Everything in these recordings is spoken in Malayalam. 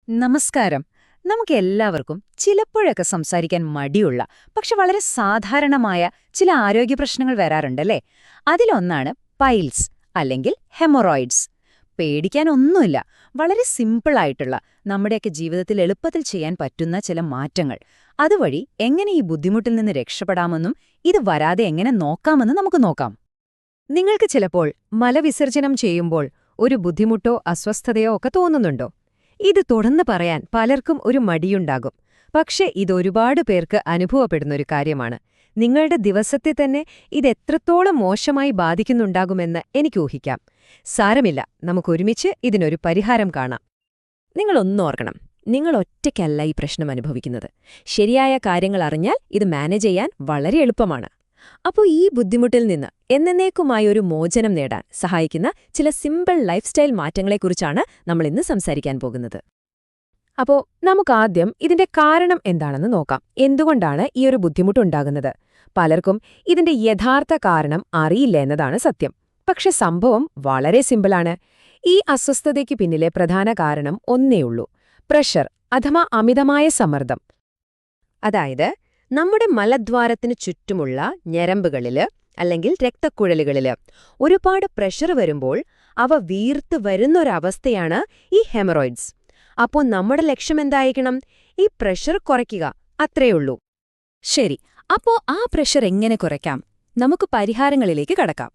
നമസ്കാരം. നമുക്കെല്ലാവർക്കും ചിലപ്പോഴൊക്കെ സംസാരിക്കാൻ മടിയുള്ള പക്ഷെ വളരെ സാധാരണമായ ചില ആരോഗ്യ പ്രശ്നങ്ങൾ വരാറുണ്ടല്ലേ? അതിലൊന്നാണ് പൈൽസ് അല്ലെങ്കിൽ ഹെമറോയിഡ്സ്. പേടിക്കാനൊന്നുമില്ല. വളരെ സിമ്പിളായിട്ടുള്ള നമ്മുടെയൊക്കെ ജീവിതത്തിൽ എളുപ്പത്തിൽ ചെയ്യാൻ പറ്റുന്ന ചില മാറ്റങ്ങൾ. അതുവഴി എങ്ങനെ ഈ ബുദ്ധിമുട്ടിൽ നിന്ന് രക്ഷപ്പെടാമെന്നും ഇത് വരാതെ എങ്ങനെ നോക്കാമെന്നും നമുക്ക് നോക്കാം. നിങ്ങൾക്ക് ചിലപ്പോൾ മലവിസർജനം ചെയ്യുമ്പോൾ ഒരു ബുദ്ധിമുട്ടോ അസ്വസ്ഥതയോ ഒക്കെ തോന്നുന്നുണ്ടോ? ഇത് തുറന്നു പറയാൻ പലർക്കും ഒരു മടിയുണ്ടാകും. പക്ഷേ ഇതൊരുപാട് പേർക്ക് അനുഭവപ്പെടുന്നൊരു കാര്യമാണ്. നിങ്ങളുടെ ദിവസത്തെ തന്നെ ഇതെത്രത്തോളം മോശമായി ബാധിക്കുന്നുണ്ടാകുമെന്ന് എനിക്ക് ഊഹിക്കാം. സാരമില്ല, നമുക്കൊരുമിച്ച് ഇതിനൊരു പരിഹാരം കാണാം. നിങ്ങളൊന്നോർക്കണം, നിങ്ങൾ ഒറ്റയ്ക്കല്ല ഈ പ്രശ്നം അനുഭവിക്കുന്നത്. ശരിയായ കാര്യങ്ങൾ അറിഞ്ഞാൽ ഇത് മാനേജ് ചെയ്യാൻ വളരെ എളുപ്പമാണ്. അപ്പോൾ ഈ ബുദ്ധിമുട്ടിൽ നിന്ന് എന്നേക്കുമായി ഒരു മോചനം നേടാൻ സഹായിക്കുന്ന ചില സിമ്പിൾ ലൈഫ് സ്റ്റൈൽ മാറ്റങ്ങളെക്കുറിച്ചാണ് നമ്മളിന്ന് സംസാരിക്കാൻ പോകുന്നത്. അപ്പോൾ നമുക്കാദ്യം ഇതിന്റെ കാരണം എന്താണെന്ന് നോക്കാം. എന്തുകൊണ്ടാണ് ഈ ഒരു ബുദ്ധിമുട്ടുണ്ടാകുന്നത്? പലർക്കും ഇതിന്റെ യഥാർത്ഥ കാരണം അറിയില്ല എന്നതാണ് സത്യം. പക്ഷെ സംഭവം വളരെ സിമ്പിളാണ്. ഈ അസ്വസ്ഥതയ്ക്ക് പിന്നിലെ പ്രധാന കാരണം ഒന്നേയുള്ളൂ: പ്രഷർ അഥവാ അമിതമായ സമ്മർദ്ദം. അതായത് നമ്മുടെ മലദ്വാരത്തിനു ചുറ്റുമുള്ള ഞരമ്പുകളില് അല്ലെങ്കിൽ രക്തക്കുഴലുകളില് ഒരുപാട് പ്രഷർ വരുമ്പോൾ അവ വീർത്ത് വരുന്നൊരവസ്ഥയാണ് ഈ ഹെമറോയിഡ്സ്. അപ്പോൾ നമ്മുടെ ലക്ഷ്യം എന്തായിരിക്കണം? ഈ പ്രഷർ കുറയ്ക്കുക, അത്രയുള്ളൂ. ശരി, അപ്പോ ആ പ്രഷർ എങ്ങനെ കുറയ്ക്കാം? നമുക്ക് പരിഹാരങ്ങളിലേക്ക് കടക്കാം.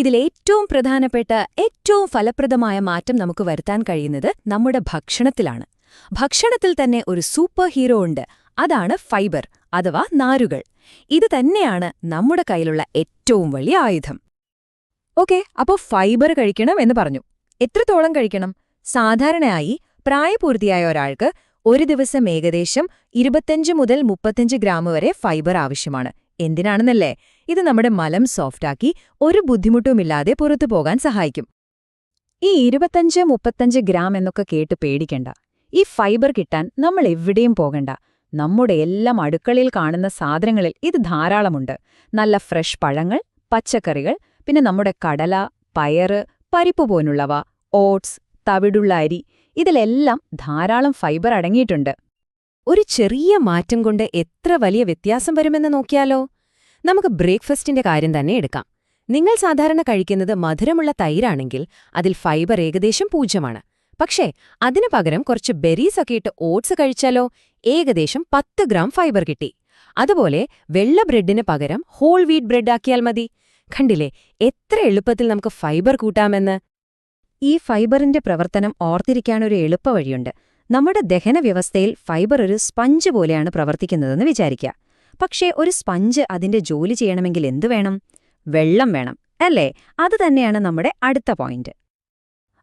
ഇതിലേറ്റവും പ്രധാനപ്പെട്ട ഏറ്റവും ഫലപ്രദമായ മാറ്റം നമുക്ക് വരുത്താൻ കഴിയുന്നത് നമ്മുടെ ഭക്ഷണത്തിലാണ്. ഭക്ഷണത്തിൽ തന്നെ ഒരു സൂപ്പർ ഹീറോ ഉണ്ട്. അതാണ് ഫൈബർ അഥവാ നാരുകൾ. ഇത് തന്നെയാണ് നമ്മുടെ കയ്യിലുള്ള ഏറ്റവും വലിയ ആയുധം. ഓക്കെ, അപ്പോൾ ഫൈബർ കഴിക്കണം എന്ന് പറഞ്ഞു. എത്രത്തോളം കഴിക്കണം? സാധാരണയായി പ്രായപൂർത്തിയായ ഒരാൾക്ക് ഒരു ദിവസം ഏകദേശം 25 മുതൽ 35 ഗ്രാം വരെ ഫൈബർ ആവശ്യമാണ്. എന്തിനാണെന്നല്ലേ? ഇത് നമ്മുടെ മലം സോഫ്റ്റാക്കി ഒരു ബുദ്ധിമുട്ടുമില്ലാതെ പുറത്തു പോകാൻ സഹായിക്കും. ഈ 25-35 ഗ്രാം എന്നൊക്കെ കേട്ട് പേടിക്കണ്ട. ഈ ഫൈബർ കിട്ടാൻ നമ്മൾ എവിടെയും പോകണ്ട. നമ്മുടെ എല്ലാം അടുക്കളയിൽ കാണുന്ന സാധനങ്ങളിൽ ഇത് ധാരാളമുണ്ട്. നല്ല ഫ്രഷ് പഴങ്ങൾ, പച്ചക്കറികൾ, പിന്നെ നമ്മുടെ കടല, പയറ്, പരിപ്പ് പോലുള്ളവ, ഓട്സ്, തവിടുള്ള അരി, ഇതിലെല്ലാം ധാരാളം ഫൈബർ അടങ്ങിയിട്ടുണ്ട്. ഒരു ചെറിയ മാറ്റം കൊണ്ട് എത്ര വലിയ വ്യത്യാസം വരുമെന്ന് നോക്കിയാലോ? നമുക്ക് ബ്രേക്ക്ഫാസ്റ്റിന്റെ കാര്യം തന്നെ എടുക്കാം. നിങ്ങൾ സാധാരണ കഴിക്കുന്നത് മധുരമുള്ള തൈരാണെങ്കിൽ അതിൽ ഫൈബർ ഏകദേശം 0. പക്ഷേ അതിനു പകരം കുറച്ച് ബെറീസൊക്കെ ഇട്ട് ഓട്സ് കഴിച്ചാലോ ഏകദേശം 10 ഗ്രാം ഫൈബർ കിട്ടി. അതുപോലെ വെള്ള ബ്രെഡിന് പകരം ഹോൾ വീറ്റ് ബ്രെഡ് ആക്കിയാൽ മതി. കണ്ടില്ലേ എത്ര എളുപ്പത്തിൽ നമുക്ക് ഫൈബർ കൂട്ടാമെന്ന്? ഈ ഫൈബറിന്റെ പ്രവർത്തനം ഓർത്തിരിക്കാനൊരു എളുപ്പവഴിയുണ്ട്. നമ്മുടെ ദഹന വ്യവസ്ഥയിൽ ഫൈബർ ഒരു സ്പഞ്ച് പോലെയാണ് പ്രവർത്തിക്കുന്നതെന്ന് വിചാരിക്കുക. പക്ഷേ ഒരു സ്പഞ്ച് അതിന്റെ ജോലി ചെയ്യണമെങ്കിൽ എന്തു വേണം? വെള്ളം വേണം, അല്ലേ? അത് തന്നെയാണ് നമ്മുടെ അടുത്ത പോയിന്റ്.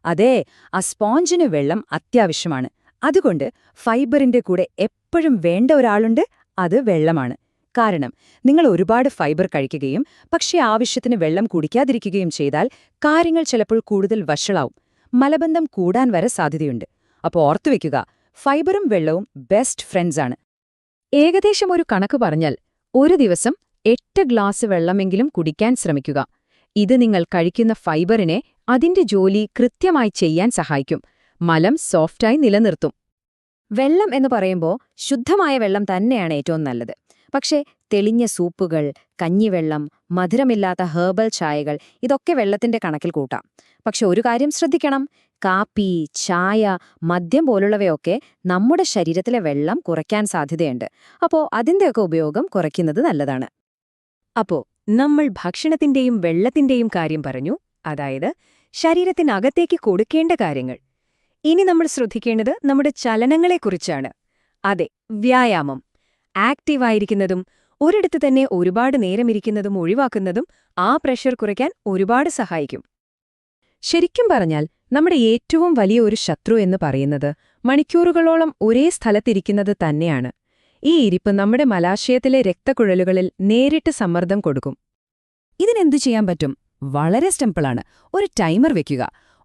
അതെ, ആ സ്പോഞ്ചിന് വെള്ളം അത്യാവശ്യമാണ്. അതുകൊണ്ട് ഫൈബറിന്റെ കൂടെ എപ്പോഴും വേണ്ട ഒരാളുണ്ട്, അത് വെള്ളമാണ്. കാരണം നിങ്ങൾ ഒരുപാട് ഫൈബർ കഴിക്കുകയും പക്ഷേ ആവശ്യത്തിന് വെള്ളം കുടിക്കാതിരിക്കുകയും ചെയ്താൽ കാര്യങ്ങൾ ചിലപ്പോൾ കൂടുതൽ വഷളാവും. മലബന്ധം കൂടാൻ വരെ സാധ്യതയുണ്ട്. അപ്പോൾ ഓർത്തുവെക്കുക, ഫൈബറും വെള്ളവും ബെസ്റ്റ് ഫ്രണ്ട്സാണ്. ഏകദേശം ഒരു കണക്ക് പറഞ്ഞാൽ ഒരു ദിവസം 8 ഗ്ലാസ് വെള്ളമെങ്കിലും കുടിക്കാൻ ശ്രമിക്കുക. ഇത് നിങ്ങൾ കഴിക്കുന്ന ഫൈബറിനെ അതിന്റെ ജോലി കൃത്യമായി ചെയ്യാൻ സഹായിക്കും. മലം സോഫ്റ്റായി നിലനിർത്തും. വെള്ളം എന്ന് പറയുമ്പോൾ ശുദ്ധമായ വെള്ളം തന്നെയാണ് ഏറ്റവും നല്ലത്. പക്ഷേ തെളിഞ്ഞ സൂപ്പുകൾ, കഞ്ഞിവെള്ളം, മധുരമില്ലാത്ത ഹെർബൽ ചായകൾ, ഇതൊക്കെ വെള്ളത്തിന്റെ കണക്കിൽ കൂട്ടാം. പക്ഷെ ഒരു കാര്യം ശ്രദ്ധിക്കണം: കാപ്പി, ചായ, മദ്യം പോലുള്ളവയൊക്കെ നമ്മുടെ ശരീരത്തിലെ വെള്ളം കുറയ്ക്കാൻ സാധ്യതയുണ്ട്. അപ്പോൾ അതിന്റെയൊക്കെ ഉപയോഗം കുറയ്ക്കുന്നത് നല്ലതാണ്. അപ്പോൾ നമ്മൾ ഭക്ഷണത്തിന്റെയും വെള്ളത്തിന്റെയും കാര്യം പറഞ്ഞു, അതായത് ശരീരത്തിനകത്തേക്ക് കൊടുക്കേണ്ട കാര്യങ്ങൾ. ഇനി നമ്മൾ ശ്രദ്ധിക്കേണ്ടത് നമ്മുടെ ചലനങ്ങളെക്കുറിച്ചാണ്. അതെ, വ്യായാമം. ആക്റ്റീവായിരിക്കുന്നതും ഒരിടത്ത് തന്നെ ഒരുപാട് നേരമിരിക്കുന്നതും ഒഴിവാക്കുന്നതും ആ പ്രഷർ കുറയ്ക്കാൻ ഒരുപാട് സഹായിക്കും. ശരിക്കും പറഞ്ഞാൽ നമ്മുടെ ഏറ്റവും വലിയ ഒരു ശത്രു എന്ന് പറയുന്നത് മണിക്കൂറുകളോളം ഒരേ സ്ഥലത്തിരിക്കുന്നത് തന്നെയാണ്. ഈ ഇരിപ്പ് നമ്മുടെ മലാശയത്തിലെ രക്തക്കുഴലുകളിൽ നേരിട്ട് സമ്മർദ്ദം കൊടുക്കും. ഇതിനെന്തു ചെയ്യാൻ പറ്റും? വളരെ സിമ്പിളാണ്. ഒരു ടൈമർ വെക്കുക.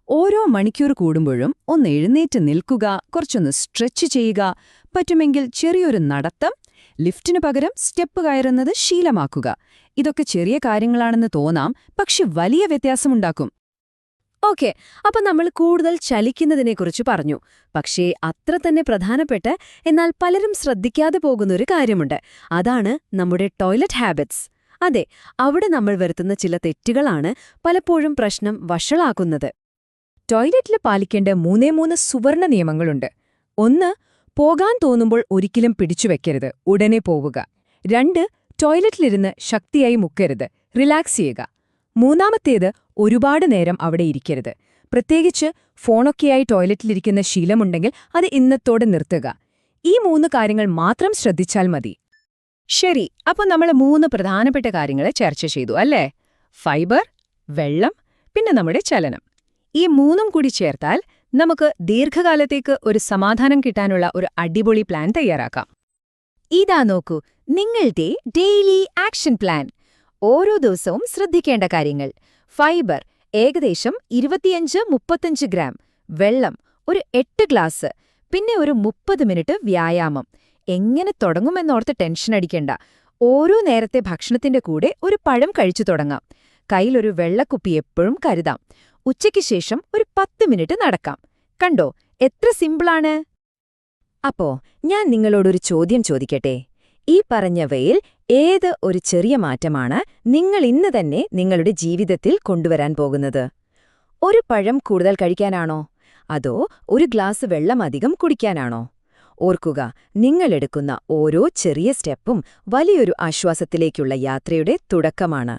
ഓരോ മണിക്കൂർ കൂടുമ്പോഴും ഒന്ന് എഴുന്നേറ്റ് നിൽക്കുക, കുറച്ചൊന്ന് സ്ട്രെച്ച് ചെയ്യുക, പറ്റുമെങ്കിൽ ചെറിയൊരു നടത്തം, ലിഫ്റ്റിനു പകരം സ്റ്റെപ്പ് കയറുന്നത് ശീലമാക്കുക. ഇതൊക്കെ ചെറിയ കാര്യങ്ങളാണെന്ന് തോന്നാം, പക്ഷെ വലിയ വ്യത്യാസമുണ്ടാക്കും. ഓക്കെ, അപ്പൊ നമ്മൾ കൂടുതൽ ചലിക്കുന്നതിനെക്കുറിച്ച് പറഞ്ഞു. പക്ഷേ അത്ര തന്നെ പ്രധാനപ്പെട്ട, എന്നാൽ പലരും ശ്രദ്ധിക്കാതെ പോകുന്നൊരു കാര്യമുണ്ട്. അതാണ് നമ്മുടെ ടോയ്ലറ്റ് ഹാബിറ്റ്സ്. അതെ, അവിടെ നമ്മൾ വരുത്തുന്ന ചില തെറ്റുകളാണ് പലപ്പോഴും പ്രശ്നം വഷളാക്കുന്നത്. ടോയ്ലറ്റിൽ പാലിക്കേണ്ട 3 സുവർണ നിയമങ്ങളുണ്ട്. 1. പോകാൻ തോന്നുമ്പോൾ ഒരിക്കലും പിടിച്ചുവെക്കരുത്, ഉടനെ പോവുക. 2. ടോയ്ലറ്റിലിരുന്ന് ശക്തിയായി മുക്കരുത്, റിലാക്സ് ചെയ്യുക. 3. ഒരുപാട് നേരം അവിടെ ഇരിക്കരുത്. പ്രത്യേകിച്ച് ഫോണൊക്കെയായി ടോയ്ലറ്റിലിരിക്കുന്ന ശീലമുണ്ടെങ്കിൽ അത് ഇന്നത്തോടെ നിർത്തുക. ഈ 3 കാര്യങ്ങൾ മാത്രം ശ്രദ്ധിച്ചാൽ മതി. ശരി, അപ്പോൾ നമ്മൾ 3 പ്രധാനപ്പെട്ട കാര്യങ്ങൾ ചർച്ച ചെയ്തു അല്ലേ? ഫൈബർ, വെള്ളം, പിന്നെ നമ്മുടെ ചലനം. ഈ 3 കൂടി ചേർത്താൽ നമുക്ക് ദീർഘകാലത്തേക്ക് ഒരു സമാധാനം കിട്ടാനുള്ള ഒരു അടിപൊളി പ്ലാൻ തയ്യാറാക്കാം. ഇതാ നോക്കൂ, നിങ്ങളുടെ ഡെയിലി ആക്ഷൻ പ്ലാൻ. ഓരോ ദിവസവും ശ്രദ്ധിക്കേണ്ട കാര്യങ്ങൾ: ഫൈബർ ഏകദേശം 25-35 ഗ്രാം, വെള്ളം ഒരു 8 ഗ്ലാസ്, പിന്നെ ഒരു 30 മിനിറ്റ് വ്യായാമം. എങ്ങനെ തുടങ്ങുമെന്നോർത്ത് ടെൻഷൻ അടിക്കണ്ട. ഓരോ നേരത്തെ ഭക്ഷണത്തിന്റെ കൂടെ ഒരു പഴം കഴിച്ചു തുടങ്ങാം. കയ്യിലൊരു വെള്ളക്കുപ്പി എപ്പോഴും കരുതാം. ഉച്ചയ്ക്ക് ശേഷം ഒരു 10 മിനിറ്റ് നടക്കാം. കണ്ടോ, എത്ര സിമ്പിളാണ്. അപ്പോ ഞാൻ നിങ്ങളോടൊരു ചോദ്യം ചോദിക്കട്ടെ. ഈ പറഞ്ഞവയിൽ ഏത് ഒരു ചെറിയ മാറ്റമാണ് നിങ്ങൾ ഇന്ന് തന്നെ നിങ്ങളുടെ ജീവിതത്തിൽ കൊണ്ടുവരാൻ പോകുന്നത്? ഒരു പഴം കൂടുതൽ കഴിക്കാനാണോ? അതോ ഒരു ഗ്ലാസ് വെള്ളം അധികം കുടിക്കാനാണോ? ഓർക്കുക, നിങ്ങളെടുക്കുന്ന ഓരോ ചെറിയ സ്റ്റെപ്പും വലിയൊരു ആശ്വാസത്തിലേക്കുള്ള യാത്രയുടെ തുടക്കമാണ്.